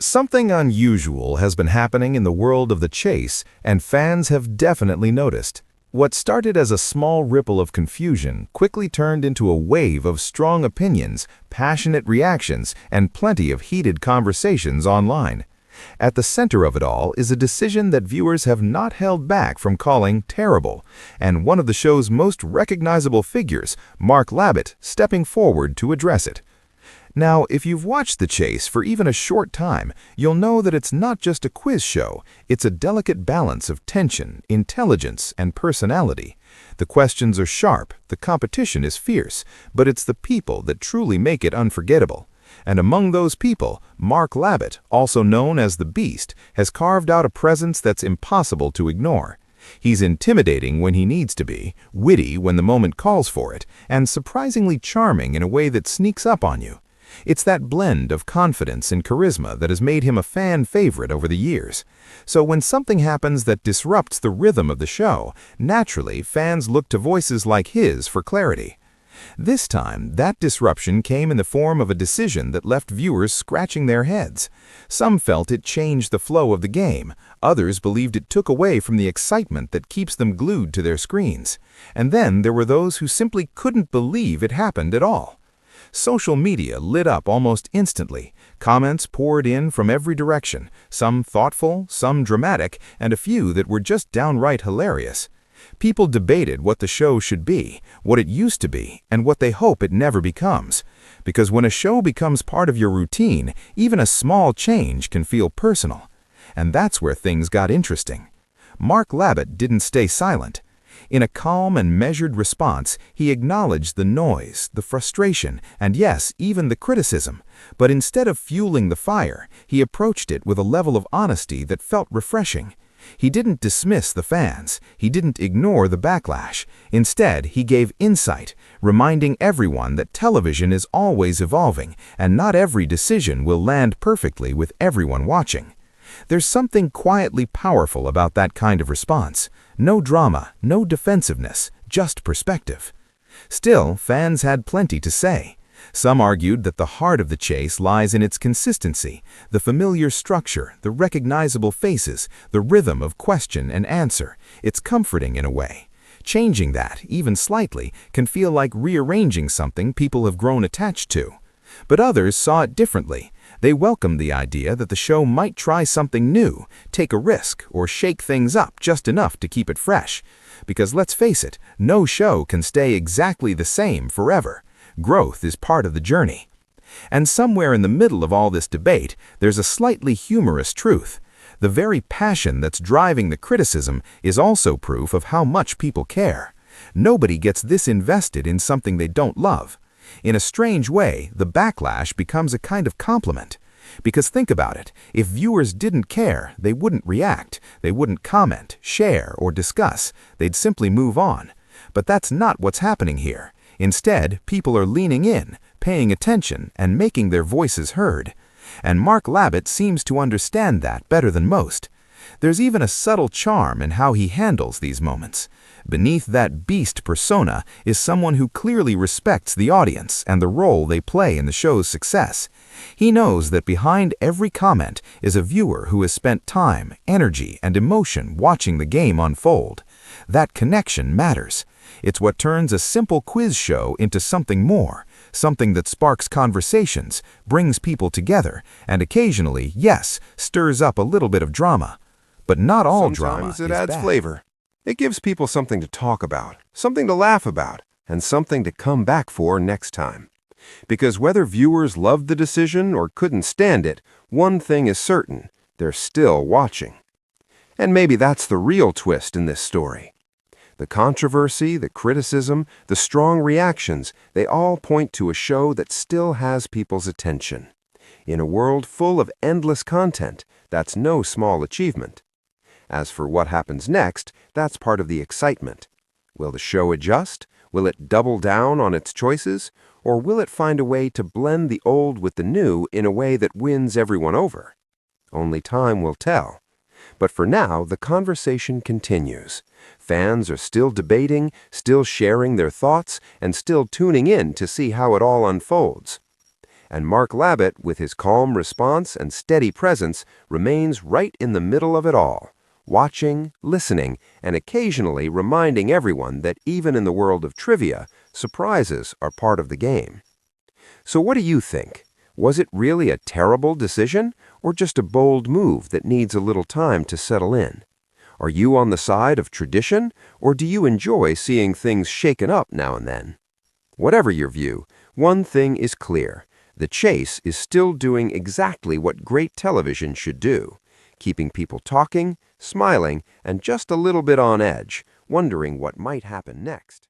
Something unusual has been happening in the world of the chase, and fans have definitely noticed. What started as a small ripple of confusion quickly turned into a wave of strong opinions, passionate reactions, and plenty of heated conversations online. At the center of it all is a decision that viewers have not held back from calling terrible, and one of the show's most recognizable figures, Mark Labbett, stepping forward to address it. Now, if you've watched The Chase for even a short time, you'll know that it's not just a quiz show, it's a delicate balance of tension, intelligence, and personality. The questions are sharp, the competition is fierce, but it's the people that truly make it unforgettable. And among those people, Mark Labbett, also known as the Beast, has carved out a presence that's impossible to ignore. He's intimidating when he needs to be, witty when the moment calls for it, and surprisingly charming in a way that sneaks up on you. It's that blend of confidence and charisma that has made him a fan favorite over the years. So when something happens that disrupts the rhythm of the show, naturally fans look to voices like his for clarity. This time, that disruption came in the form of a decision that left viewers scratching their heads. Some felt it changed the flow of the game, others believed it took away from the excitement that keeps them glued to their screens. And then there were those who simply couldn't believe it happened at all. Social media lit up almost instantly. Comments poured in from every direction, some thoughtful, some dramatic, and a few that were just downright hilarious. People debated what the show should be, what it used to be, and what they hope it never becomes. Because when a show becomes part of your routine, even a small change can feel personal. And that's where things got interesting. Mark Labbett didn't stay silent. In a calm and measured response, he acknowledged the noise, the frustration, and yes, even the criticism. But instead of fueling the fire, he approached it with a level of honesty that felt refreshing. He didn't dismiss the fans. He didn't ignore the backlash. Instead, he gave insight, reminding everyone that television is always evolving, and not every decision will land perfectly with everyone watching. There's something quietly powerful about that kind of response. No drama, no defensiveness, just perspective. Still, fans had plenty to say. Some argued that the heart of The Chase lies in its consistency, the familiar structure, the recognizable faces, the rhythm of question and answer. It's comforting in a way. Changing that, even slightly, can feel like rearranging something people have grown attached to. But others saw it differently. They welcomed the idea that the show might try something new, take a risk, or shake things up just enough to keep it fresh. Because let's face it, no show can stay exactly the same forever. Growth is part of the journey. And somewhere in the middle of all this debate, there's a slightly humorous truth. The very passion that's driving the criticism is also proof of how much people care. Nobody gets this invested in something they don't love. In a strange way, the backlash becomes a kind of compliment. Because think about it, if viewers didn't care, they wouldn't react, they wouldn't comment, share, or discuss, they'd simply move on. But that's not what's happening here. Instead, people are leaning in, paying attention, and making their voices heard. And Mark Labbett seems to understand that better than most. There's even a subtle charm in how he handles these moments. Beneath that beast persona is someone who clearly respects the audience and the role they play in the show's success. He knows that behind every comment is a viewer who has spent time, energy, and emotion watching the game unfold. That connection matters. It's what turns a simple quiz show into something more, something that sparks conversations, brings people together, and occasionally, yes, stirs up a little bit of drama. But not all drama is bad. Sometimes it adds flavor. It gives people something to talk about, something to laugh about, and something to come back for next time. Because whether viewers loved the decision or couldn't stand it, one thing is certain, they're still watching. And maybe that's the real twist in this story. The controversy, the criticism, the strong reactions, they all point to a show that still has people's attention. In a world full of endless content, that's no small achievement. As for what happens next, that's part of the excitement. Will the show adjust? Will it double down on its choices? Or will it find a way to blend the old with the new in a way that wins everyone over? Only time will tell. But for now, the conversation continues. Fans are still debating, still sharing their thoughts, and still tuning in to see how it all unfolds. and Mark Labbett, with his calm response and steady presence, remains right in the middle of it all, watching, listening, and occasionally reminding everyone that even in the world of trivia, surprises are part of the game. So what do you think? Was it really a terrible decision, or just a bold move that needs a little time to settle in? Are you on the side of tradition, or do you enjoy seeing things shaken up now and then? Whatever your view, one thing is clear. The Chase is still doing exactly what great television should do, keeping people talking, smiling, and just a little bit on edge, wondering what might happen next.